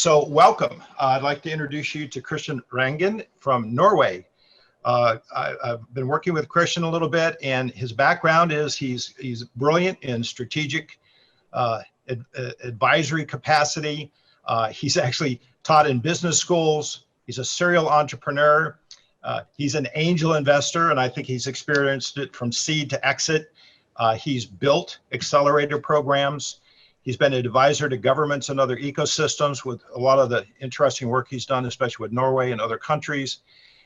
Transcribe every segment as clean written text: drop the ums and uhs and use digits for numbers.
So welcome. I'd like to introduce you to Christian Rangen from Norway. I've been working with Christian a little bit, and his background is he's brilliant in strategic advisory capacity. He's actually taught in business schools. He's a serial entrepreneur. He's an angel investor, and I think he's experienced it from seed to exit. He's built accelerator programs. He's been an advisor to governments and other ecosystems with a lot of the interesting work he's done, especially with Norway and other countries.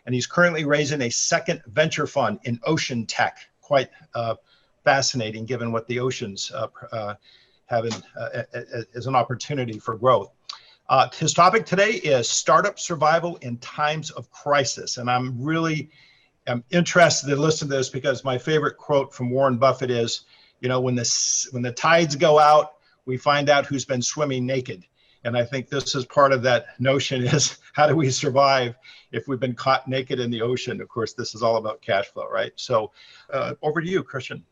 And he's currently raising a second venture fund in ocean tech. Quite fascinating, given what the oceans have as an opportunity for growth. His topic today is startup survival in times of crisis. And I'm interested to listen to this because my favorite quote from Warren Buffett is, you know, when the tides go out, we find out who's been swimming naked. And I think this is part of that notion is how do we survive if we've been caught naked in the ocean? Of course, this is all about cash flow, right? So over to you, Christian.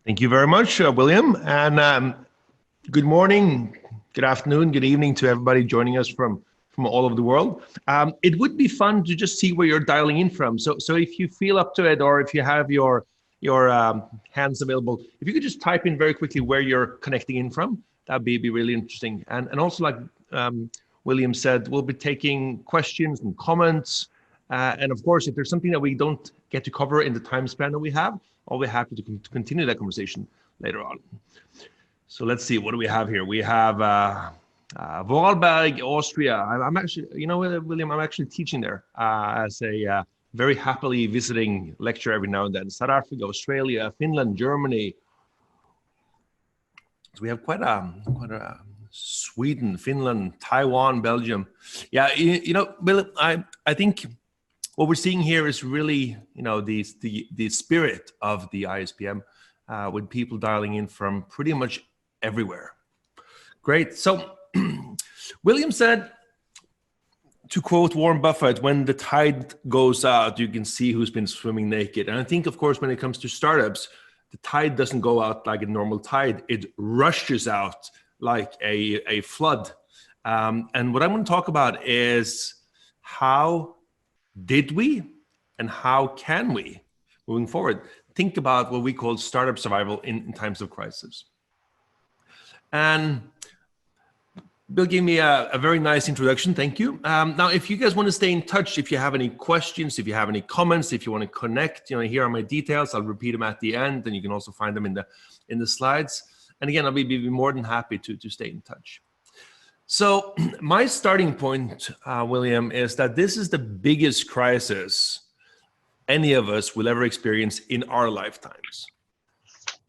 Thank you very much, William. And good morning, good afternoon, good evening to everybody joining us from all over the world. It would be fun to just see where you're dialing in from. So if you feel up to it, or if you have your hands available, if you could just type in very quickly where you're connecting in from, that'd be really interesting. And also, like William said, we'll be taking questions and comments. And of course, if there's something that we don't get to cover in the time span that we have, I'll be happy to continue that conversation later on. So let's see, what do we have here? We have Vorarlberg, Austria. I'm actually, you know, William, I'm actually teaching there as a very happily visiting lecturer every now and then. South Africa, Australia, Finland, Germany. So we have quite a Sweden, Finland, Taiwan, Belgium. Yeah, you know, Bill, I think what we're seeing here is really, you know, the spirit of the ISPM with people dialing in from pretty much everywhere. Great. So William said, to quote Warren Buffett, when the tide goes out, you can see who's been swimming naked. And I think, of course, when it comes to startups, the tide doesn't go out like a normal tide. It rushes out like a flood. And what I'm going to talk about is how did we and how can we, moving forward, think about what we call startup survival in times of crisis. And Bill gave me a very nice introduction. Thank you. Now, if you guys want to stay in touch, if you have any questions, if you have any comments, if you want to connect, you know, here are my details. I'll repeat them at the end, and you can also find them in the slides. And again, I'll be more than happy to stay in touch. So my starting point, William, is that this is the biggest crisis any of us will ever experience in our lifetimes.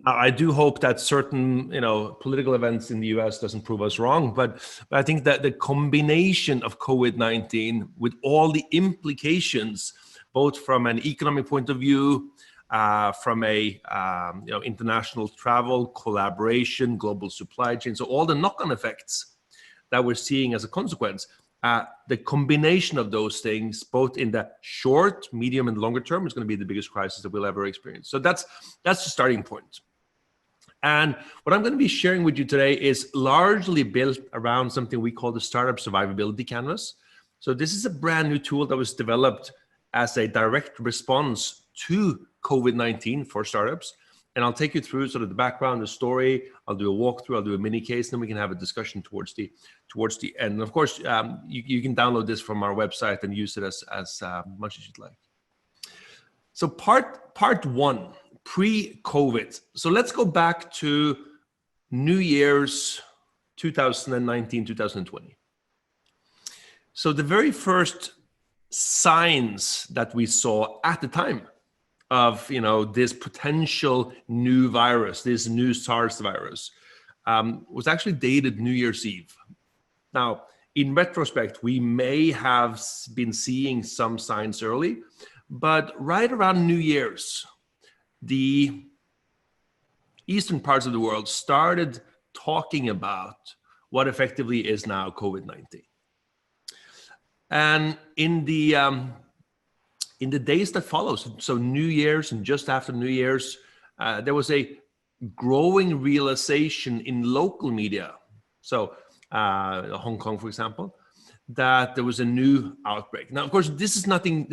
I do hope that certain, you know, political events in the US doesn't prove us wrong, but I think that the combination of COVID-19 with all the implications, both from an economic point of view, from a you know, international travel, collaboration, global supply chain, so all the knock-on effects that we're seeing as a consequence, the combination of those things, both in the short, medium, and longer term, is going to be the biggest crisis that we'll ever experience. So that's the starting point. And what I'm going to be sharing with you today is largely built around something we call the Startup Survivability Canvas. So this is a brand new tool that was developed as a direct response to COVID-19 for startups. And I'll take you through sort of the background, the story. I'll do a walkthrough, I'll do a mini case, then we can have a discussion towards the end. And of course, you can download this from our website and use it as much as you'd like. So part one, pre-COVID. So let's go back to New Year's 2019, 2020. So the very first signs that we saw at the time of, you know, this potential new virus, this new SARS virus, was actually dated New Year's Eve. Now, in retrospect, we may have been seeing some signs early, but right around New Year's, the eastern parts of the world started talking about what effectively is now COVID-19. And in the days that follows, so New Year's and just after New Year's, there was a growing realization in local media. So Hong Kong, for example, that there was a new outbreak. Now, of course, this is nothing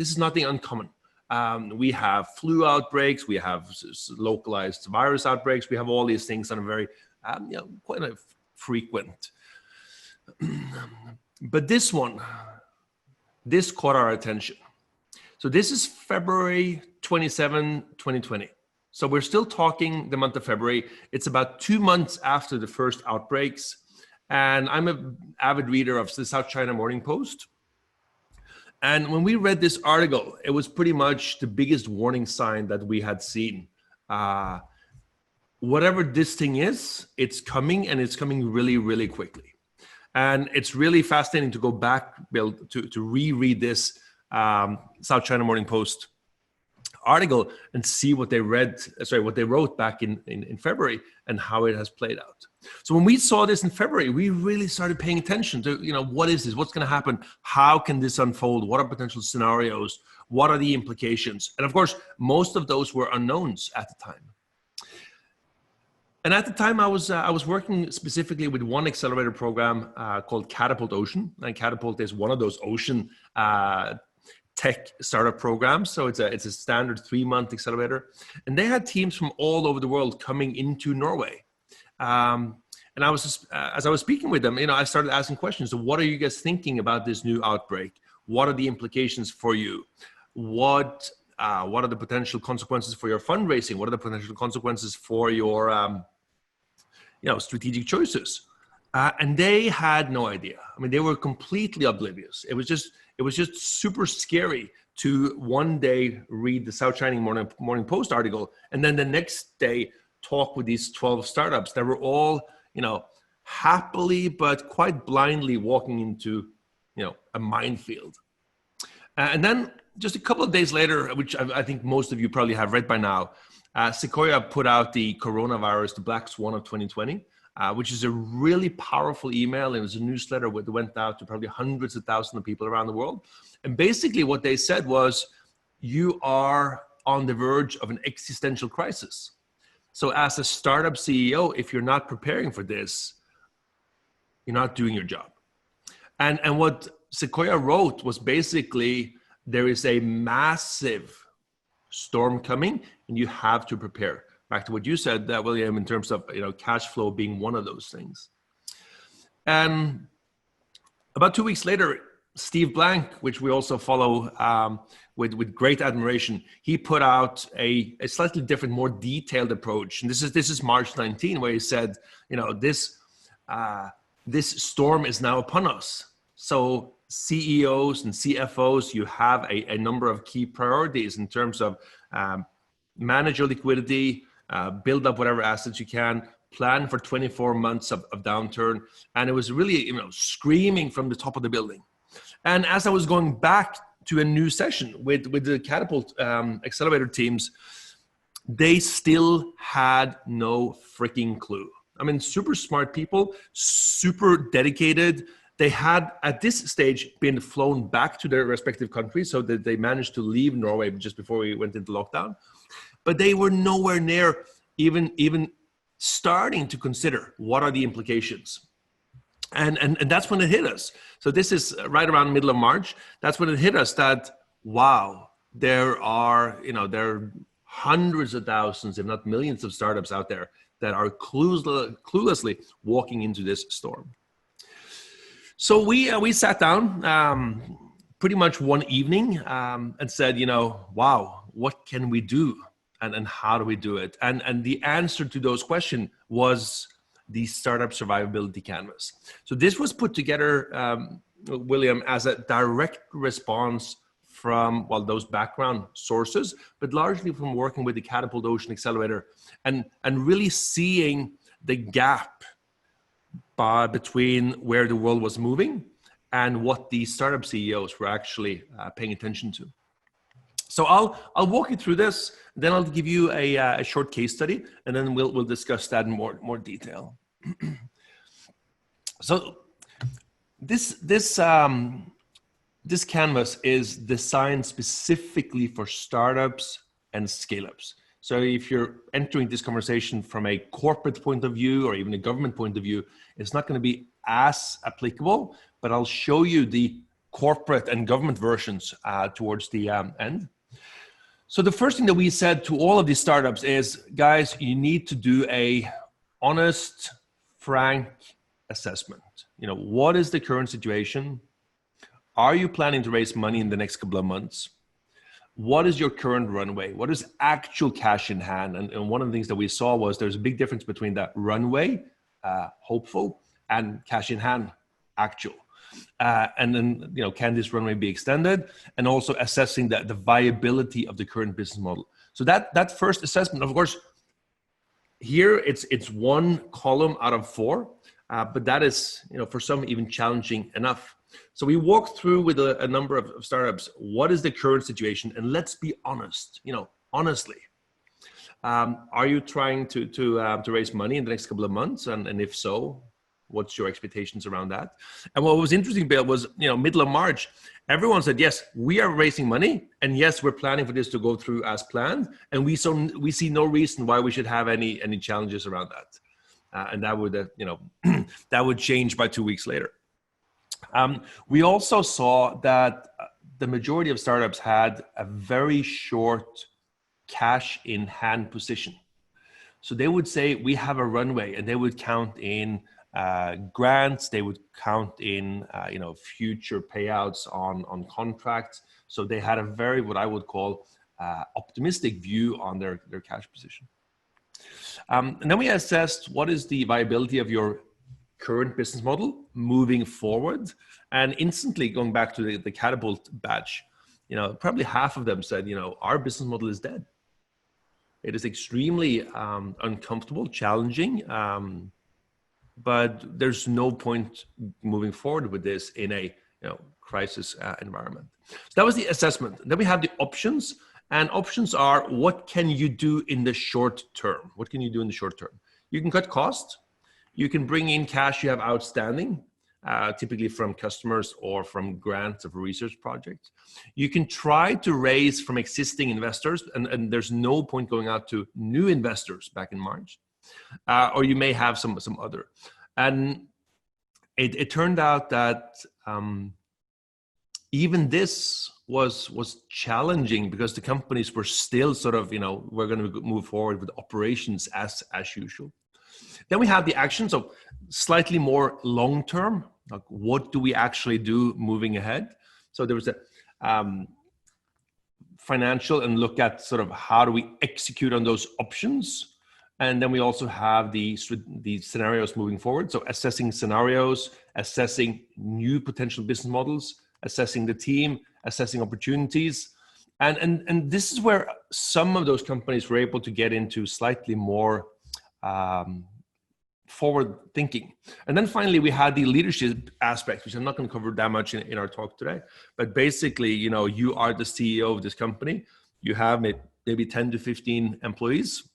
uncommon. We have flu outbreaks, we have localized virus outbreaks, we have all these things that are very, quite frequent. But this caught our attention. So this is February 27, 2020. So we're still talking the month of February. It's about 2 months after the first outbreaks. And I'm an avid reader of the South China Morning Post. And when we read this article, it was pretty much the biggest warning sign that we had seen. Whatever this thing is, it's coming, and it's coming really, really quickly. And it's really fascinating to go back, Bill, to reread this South China Morning Post article and see what they wrote back in February and how it has played out. So when we saw this in February, we really started paying attention to, what is this? What's going to happen? How can this unfold? What are potential scenarios? What are the implications? And of course, most of those were unknowns at the time. And at the time, I was working specifically with one accelerator program called Catapult Ocean. And Catapult is one of those ocean tech startup programs. So it's a standard 3-month accelerator. And they had teams from all over the world coming into Norway. And I was just, as I was speaking with them, I started asking questions. So what are you guys thinking about this new outbreak? What are the implications for you? What are the potential consequences for your fundraising? What are the potential consequences for your strategic choices? And they had no idea. I mean, they were completely oblivious. It was just super scary to one day read the South China Morning Post article, and then the next day talk with these 12 startups that were all, happily but quite blindly walking into, a minefield. And then just a couple of days later, which I think most of you probably have read by now, Sequoia put out the coronavirus, the Black Swan of 2020, which is a really powerful email. It was a newsletter that went out to probably hundreds of thousands of people around the world. And basically what they said was, you are on the verge of an existential crisis. So as a startup CEO, if you're not preparing for this, you're not doing your job. And what Sequoia wrote was basically, there is a massive storm coming and you have to prepare. Back to what you said, William, in terms of cash flow being one of those things. And about 2 weeks later, Steve Blank, which we also follow with great admiration, he put out a slightly different, more detailed approach. And this is March 19, where he said, this storm is now upon us. So CEOs and CFOs, you have a number of key priorities in terms of manage your liquidity, build up whatever assets you can, plan for 24 months of downturn. And it was really, screaming from the top of the building. And as I was going back to a new session with the Catapult accelerator teams, they still had no freaking clue. I mean, super smart people, super dedicated. They had, at this stage, been flown back to their respective countries, so that they managed to leave Norway just before we went into lockdown. But they were nowhere near even starting to consider what are the implications. And that's when it hit us. So this is right around the middle of March. That's when it hit us that, wow, there are hundreds of thousands, if not millions of startups out there that are cluelessly walking into this storm. So we sat down pretty much one evening and said, wow, what can we do? And how do we do it? And the answer to those questions was the Startup Survivability Canvas. So this was put together, William, as a direct response from, those background sources, but largely from working with the Catapult Ocean Accelerator and really seeing the gap between where the world was moving and what the startup CEOs were actually paying attention to. So I'll walk you through this, then I'll give you a short case study, and then we'll discuss that in more detail. So this canvas is designed specifically for startups and scale-ups. So if you're entering this conversation from a corporate point of view or even a government point of view, it's not going to be as applicable, but I'll show you the corporate and government versions towards the end. So the first thing that we said to all of these startups is, guys, you need to do a honest, frank assessment. You know, what is the current situation? Are you planning to raise money in the next couple of months? What is your current runway? What is actual cash in hand? And one of the things that we saw was there's a big difference between that runway, hopeful, and cash in hand, actual. And then, you know, can this runway be extended? And also assessing the viability of the current business model. So that first assessment, of course, here it's one column out of 4, but that is, you know, for some even challenging enough. So we walked through with a number of startups, what is the current situation? And let's be honest, you know, honestly, are you trying to raise money in the next couple of months? And if so, what's your expectations around that? And what was interesting, Bill, was, you know, middle of March, everyone said, yes, we are raising money. And yes, we're planning for this to go through as planned. And we see no reason why we should have any challenges around that. And that would, you know, that would change by 2 weeks later. We also saw that the majority of startups had a very short cash in hand position. So they would say, we have a runway, and they would count in grants, they would count in you know, future payouts on contracts. So they had a very, what I would call optimistic view on their cash position. And then we assessed what is the viability of your current business model moving forward. And instantly going back to the catapult batch, you know, probably half of them said, you know, our business model is dead. It is extremely uncomfortable, challenging, but there's no point moving forward with this in a, you know, crisis environment. So that was the assessment. Then we have the options, and options are, what can you do in the short term? What can you do in the short term? You can cut costs. You can bring in cash you have outstanding, typically from customers or from grants of research projects. You can try to raise from existing investors, and there's no point going out to new investors back in March. Or you may have some other. And it turned out that even this was challenging because the companies were still sort of, you know, we're going to move forward with operations as usual. Then we have the action, so slightly more long-term, like what do we actually do moving ahead? So there was a financial and look at sort of how do we execute on those options. And then we also have the scenarios moving forward. So assessing scenarios, assessing new potential business models, assessing the team, assessing opportunities. And this is where some of those companies were able to get into slightly more forward thinking. And then finally, we had the leadership aspect, which I'm not going to cover that much in our talk today. But basically, you know, you are the CEO of this company. You have maybe 10 to 15 employees.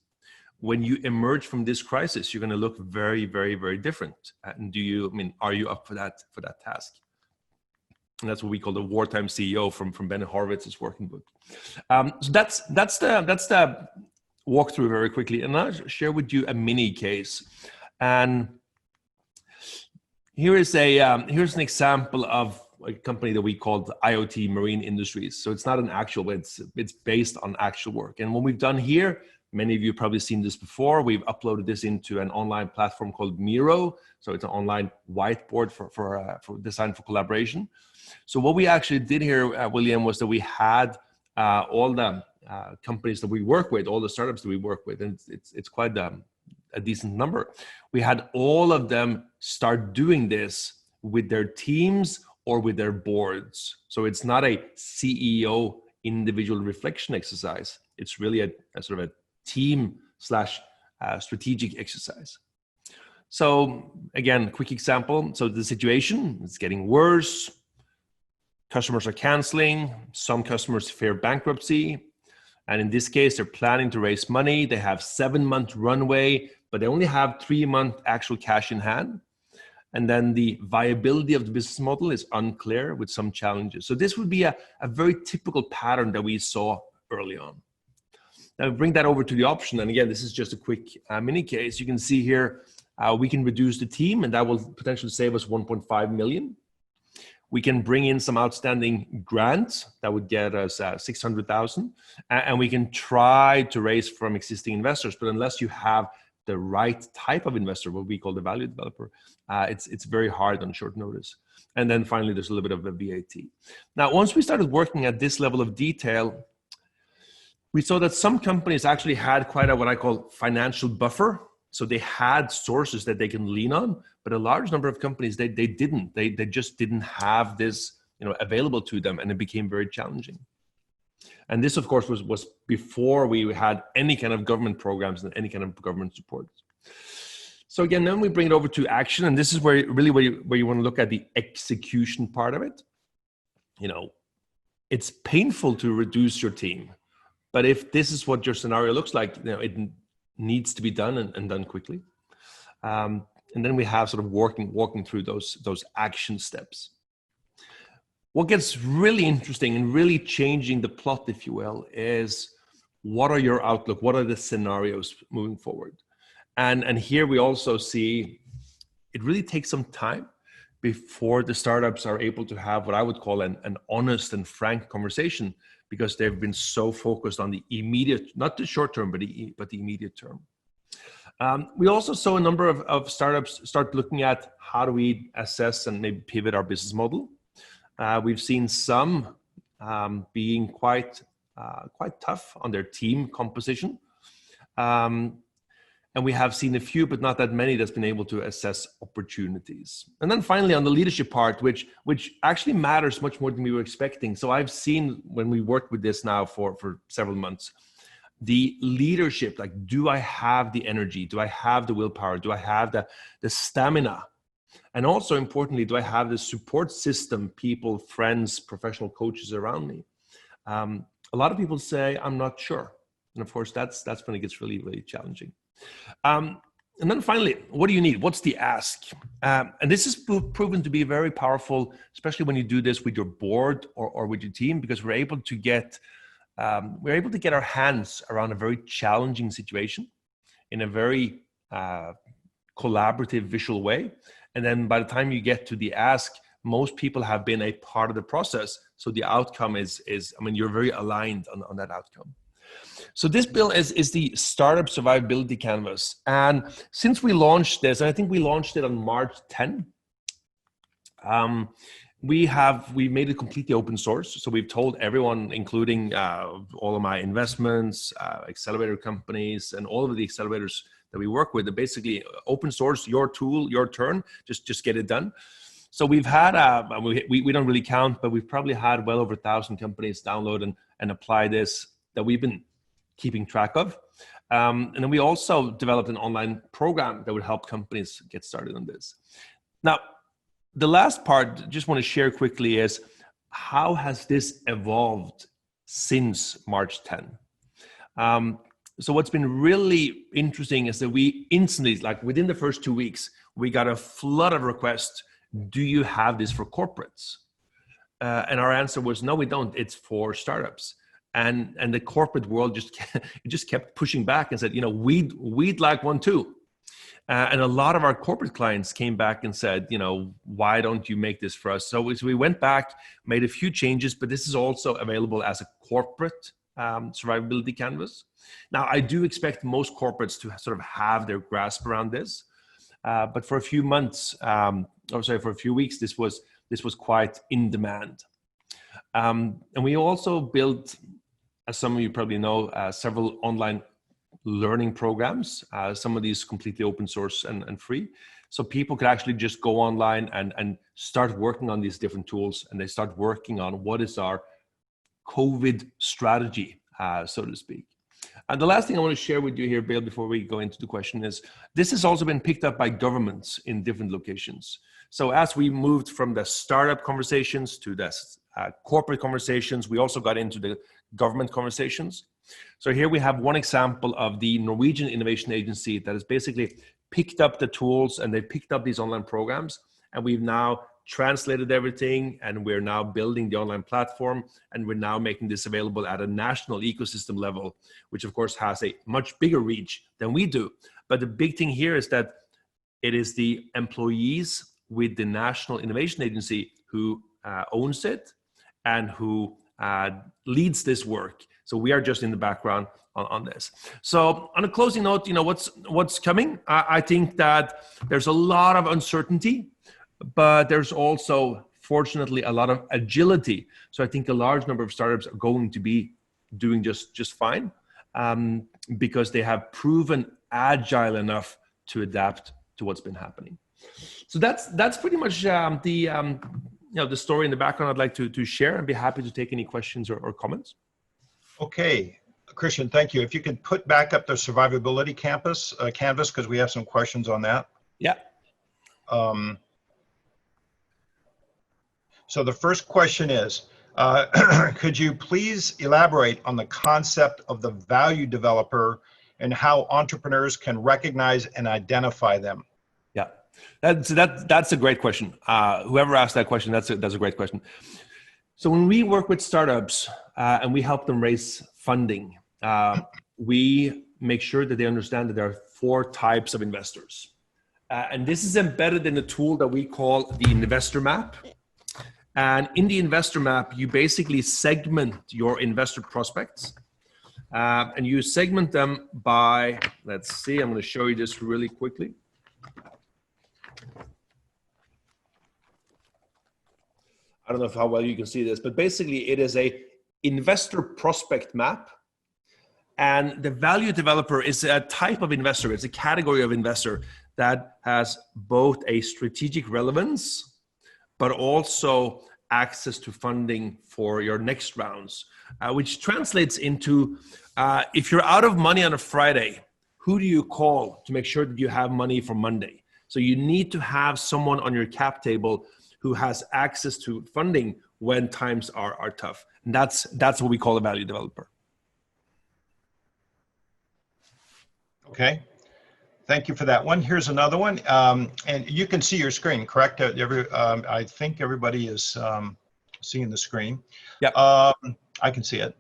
When you emerge from this crisis, you're going to look very, very, very different. And are you up for that task? And that's what we call the wartime CEO from Ben Horowitz's working book. So that's the walkthrough very quickly. And I'll share with you a mini case. And here's an example of a company that we called IoT Marine Industries. So it's not an actual, it's based on actual work. And what we've done here, many of you have probably seen this before. We've uploaded this into an online platform called Miro. So it's an online whiteboard for design for collaboration. So what we actually did here, William, was that we had all the companies that we work with, all the startups that we work with, and it's quite a decent number. We had all of them start doing this with their teams or with their boards. So it's not a CEO individual reflection exercise. It's really a sort of a team / strategic exercise. So again, quick example. So the situation is getting worse. Customers are canceling. Some customers fear bankruptcy. And in this case, they're planning to raise money. They have 7-month runway, but they only have 3-month actual cash in hand. And then the viability of the business model is unclear with some challenges. So this would be a very typical pattern that we saw early on. Now bring that over to the option. And again, this is just a quick mini case. You can see here, we can reduce the team and that will potentially save us 1.5 million. We can bring in some outstanding grants that would get us 600,000. And we can try to raise from existing investors, but unless you have the right type of investor, what we call the value developer, it's very hard on short notice. And then finally, there's a little bit of a VAT. Now, once we started working at this level of detail, we saw that some companies actually had quite a, what I call financial buffer. So they had sources that they can lean on, but a large number of companies, they didn't. They just didn't have this, available to them, and it became very challenging. And this, of course, was before we had any kind of government programs and any kind of government support. So again, then we bring it over to action, and this is where you want to look at the execution part of it. It's painful to reduce your team, but if this is what your scenario looks like, it needs to be done and done quickly. And then we have sort of walking through those action steps. What gets really interesting and really changing the plot, if you will, is what are your outlook? What are the scenarios moving forward? And here we also see it really takes some time before the startups are able to have what I would call an honest and frank conversation, because they've been so focused on the immediate, not the short term, but the immediate term. We also saw a number of startups start looking at how do we assess and maybe pivot our business model. We've seen some being quite tough on their team composition. And we have seen a few, but not that many, that's been able to assess opportunities. And then finally, on the leadership part, which actually matters much more than we were expecting. So I've seen, when we worked with this now for several months, the leadership, like, do I have the energy? Do I have the willpower? Do I have the stamina? And also importantly, do I have the support system, people, friends, professional coaches around me? A lot of people say, I'm not sure. And of course, that's when it gets really, really challenging. And then finally, what do you need? What's the ask? And this is proven to be very powerful, especially when you do this with your board or with your team, because we're able to get our hands around a very challenging situation in a very collaborative, visual way. And then by the time you get to the ask, most people have been a part of the process. So the outcome is you're very aligned on that outcome. So this bill is the Startup Survivability Canvas. And since we launched this, and I think we launched it on March 10, we made it completely open source. So we've told everyone, including all of my investments, accelerator companies, and all of the accelerators that we work with, that basically open source, your tool, your turn, just get it done. So we've had, we don't really count, but we've probably had well over 1,000 companies download and apply this that we've been keeping track of. And then we also developed an online program that would help companies get started on this. Now, the last part, just want to share quickly, is how has this evolved since March 10? So what's been really interesting is that we instantly, like within the first 2 weeks, we got a flood of requests. Do you have this for corporates? And our answer was, no, we don't. It's for startups. And the corporate world just kept pushing back and said, we'd like one too. And a lot of our corporate clients came back and said, why don't you make this for us? So we went back, made a few changes, but this is also available as a corporate survivability canvas. Now, I do expect most corporates to sort of have their grasp around this. But for a few months, for a few weeks, this was quite in demand. And we also built, as some of you probably know, several online learning programs, some of these completely open source and free. So people could actually just go online and start working on these different tools, and they start working on what is our COVID strategy, so to speak. And the last thing I want to share with you here, Bill, before we go into the question, is this has also been picked up by governments in different locations. So as we moved from the startup conversations to the corporate conversations, we also got into the government conversations. So here we have one example of the Norwegian Innovation Agency that has basically picked up the tools, and they picked up these online programs, and we've now translated everything, and we're now building the online platform, and we're now making this available at a national ecosystem level, which of course has a much bigger reach than we do. But the big thing here is that it is the employees with the National Innovation Agency who owns it and who leads this work. So we are just in the background on this. So on a closing note, what's coming? I think that there's a lot of uncertainty, but there's also, fortunately, a lot of agility. So I think a large number of startups are going to be doing just fine because they have proven agile enough to adapt to what's been happening. So that's pretty much the story in the background I'd like to share, and be happy to take any questions or comments. Okay. Christian, thank you. If you could put back up the Survivability Canvas, because we have some questions on that. Yeah. So the first question is, could you please elaborate on the concept of the value developer and how entrepreneurs can recognize and identify them? Yeah, that's a great question. Whoever asked that question, that's a great question. So when we work with startups and we help them raise funding, we make sure that they understand that there are 4 types of investors. And this is embedded in a tool that we call the investor map. And in the investor map, you basically segment your investor prospects. And you segment them by, let's see, I'm going to show you this really quickly. I don't know how well you can see this, but basically it is a investor prospect map. And the value developer is a type of investor. It's a category of investor that has both a strategic relevance, but also access to funding for your next rounds, which translates into, if you're out of money on a Friday, who do you call to make sure that you have money for Monday? So you need to have someone on your cap table who has access to funding when times are tough. And that's what we call a value developer. Okay, thank you for that one. Here's another one, and you can see your screen, correct? I think everybody is seeing the screen. Yeah, I can see it.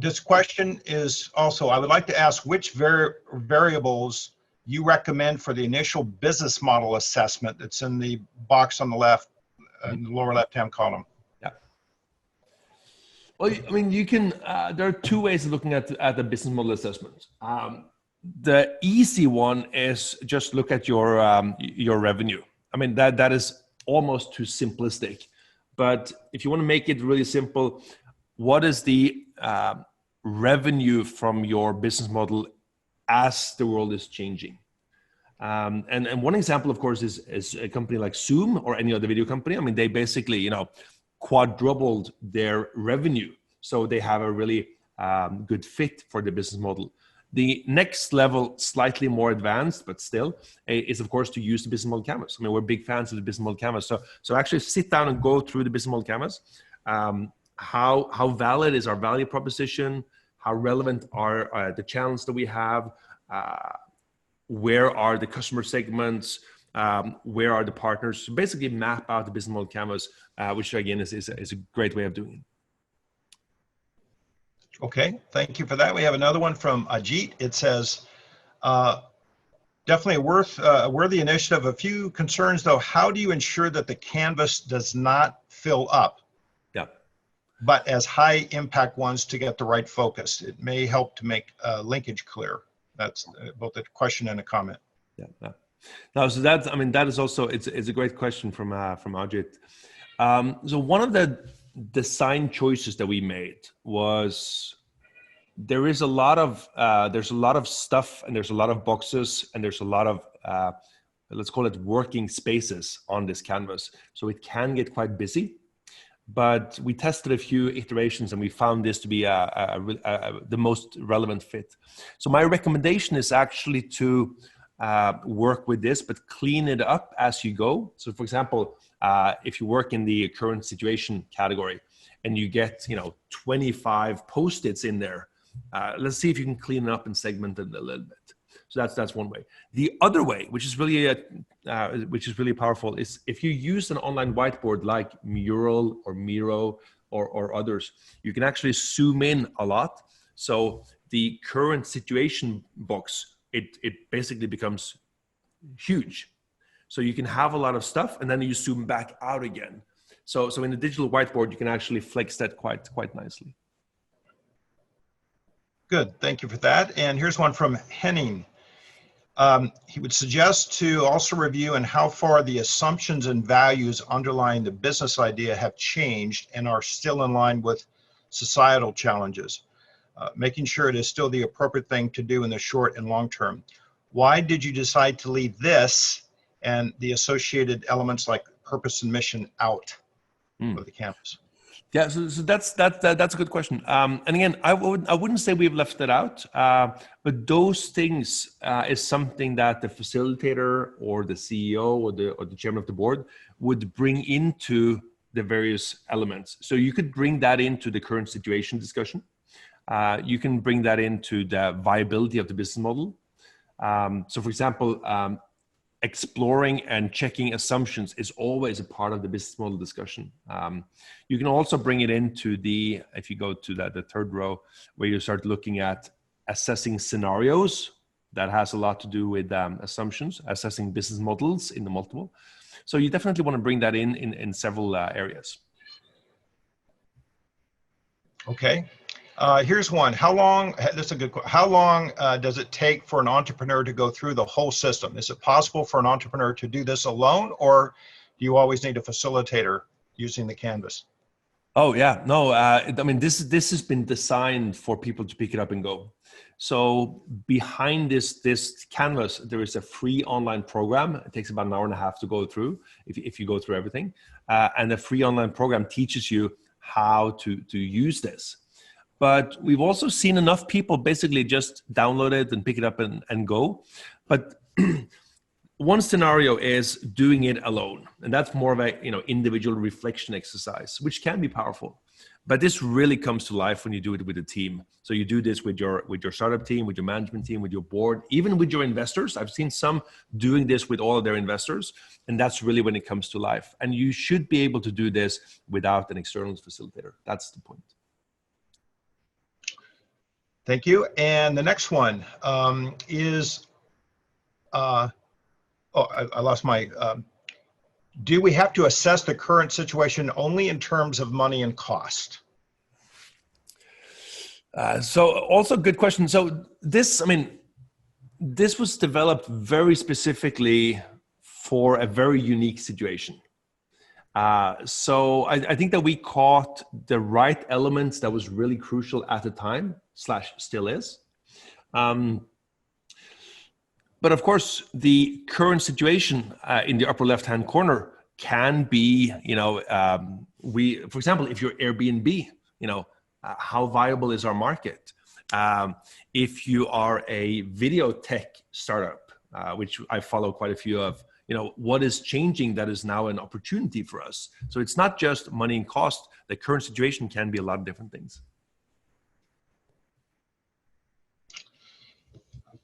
This question is also, I would like to ask which variables you recommend for the initial business model assessment that's in the box on the left, in the lower left-hand column. Yeah. Well, I mean, you can, there are 2 ways of looking at the business model assessment. The easy one is just look at your revenue. I mean, that is almost too simplistic. But if you want to make it really simple, what is the revenue from your business model as the world is changing? And one example, of course, is a company like Zoom or any other video company. I mean, they basically, quadrupled their revenue. So they have a really good fit for the business model. The next level, slightly more advanced, but still, is of course to use the business model canvas. I mean, we're big fans of the business model canvas. So actually sit down and go through the business model canvas. How valid is our value proposition? How relevant are the challenges that we have? Where are the customer segments? Where are the partners? So basically map out the business model canvas, which again is a great way of doing it. Okay, thank you for that. We have another one from Ajit. It says, definitely a worthy initiative. A few concerns though. How do you ensure that the canvas does not fill up? Yeah. But as high impact ones to get the right focus? It may help to make linkage clear. That's both a question and a comment. Yeah. No, so that is also, it's a great question from Ajit. So one of the design choices that we made was there's a lot of stuff, and there's a lot of boxes, and there's a lot of let's call it working spaces on this canvas. So it can get quite busy, but we tested a few iterations and we found this to be the most relevant fit. So my recommendation is actually to work with this, but clean it up as you go. So for example, if you work in the current situation category and you get 25 Post-its in there, let's see if you can clean it up and segment it a little bit. So that's one way. The other way, which is really powerful, is if you use an online whiteboard like Mural or Miro or others, you can actually zoom in a lot. So the current situation box, it basically becomes huge. So you can have a lot of stuff, and then you zoom back out again. So in the digital whiteboard, you can actually flex that quite nicely. Good, thank you for that. And here's one from Henning. He would suggest to also review and how far the assumptions and values underlying the business idea have changed and are still in line with societal challenges, making sure it is still the appropriate thing to do in the short and long term. Why did you decide to leave this and the associated elements like purpose and mission out of the Canvas? Yeah, so that's a good question. And again, I wouldn't say we've left it out, but those things is something that the facilitator or the CEO or the chairman of the board would bring into the various elements. So you could bring that into the current situation discussion. You can bring that into the viability of the business model. So for example, exploring and checking assumptions is always a part of the business model discussion. You can also bring it into if you go to the third row, where you start looking at assessing scenarios. That has a lot to do with assumptions, assessing business models in the multiple. So you definitely want to bring that in several areas. Okay. Here's one. How long, this is a good question. How long does it take for an entrepreneur to go through the whole system? Is it possible for an entrepreneur to do this alone, or do you always need a facilitator using the Canvas? Oh yeah, no, I mean, this has been designed for people to pick it up and go. So behind this Canvas, there is a free online program. It takes about an hour and a half to go through if you go through everything. And the free online program teaches you how to use this. But we've also seen enough people basically just download it and pick it up and go. But one scenario is doing it alone. And that's more of a individual reflection exercise, which can be powerful. But this really comes to life when you do it with a team. So you do this with your startup team, with your management team, with your board, even with your investors. I've seen some doing this with all of their investors. And that's really when it comes to life. And you should be able to do this without an external facilitator. That's the point. Thank you. And the next one is, I lost my, do we have to assess the current situation only in terms of money and cost? So also good question. So this was developed very specifically for a very unique situation. So I think that we caught the right elements that was really crucial at the time, / still is. But of course, the current situation in the upper left-hand corner can be, for example, if you're Airbnb, how viable is our market? If you are a video tech startup, which I follow quite a few of, what is changing that is now an opportunity for us? So it's not just money and cost. The current situation can be a lot of different things.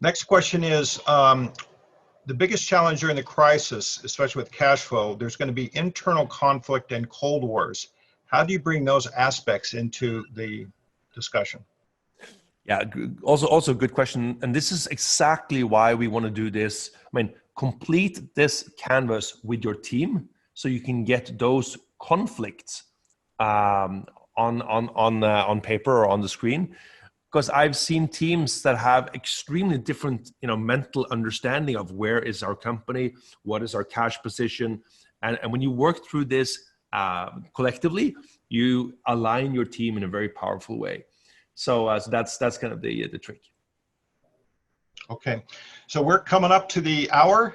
Next question is, the biggest challenge during the crisis, especially with cash flow, there's going to be internal conflict and cold wars. How do you bring those aspects into the discussion? Yeah, also a good question. And this is exactly why we want to do this. Complete this Canvas with your team so you can get those conflicts on paper or on the screen. Because I've seen teams that have extremely different, mental understanding of where is our company, what is our cash position. And when you work through this collectively, you align your team in a very powerful way. So that's kind of the trick. Okay, so we're coming up to the hour,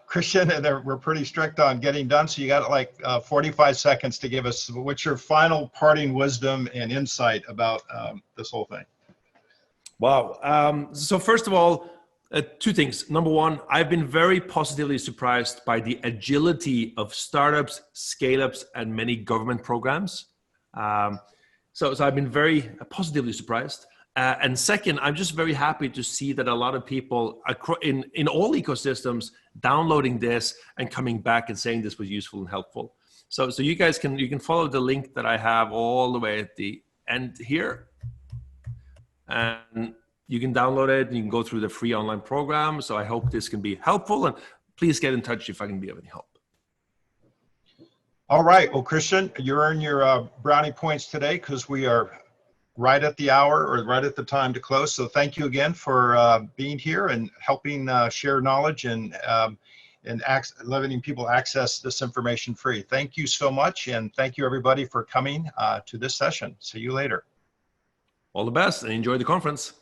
Christian, and we're pretty strict on getting done. So you got like 45 seconds to give us what's your final parting wisdom and insight about this whole thing. Wow. So first of all, two things. Number one, I've been very positively surprised by the agility of startups, scale-ups, and many government programs. So I've been very positively surprised. And second, I'm just very happy to see that a lot of people in all ecosystems downloading this and coming back and saying this was useful and helpful. So you guys can follow the link that I have all the way at the end here, and you can download it and you can go through the free online program. So I hope this can be helpful, and please get in touch if I can be of any help. All right. Well, Christian, you earn your brownie points today because we are right at the hour or right at the time to close. So thank you again for being here and helping share knowledge and letting people access this information free. Thank you so much. And thank you everybody for coming to this session. See you later. All the best and enjoy the conference.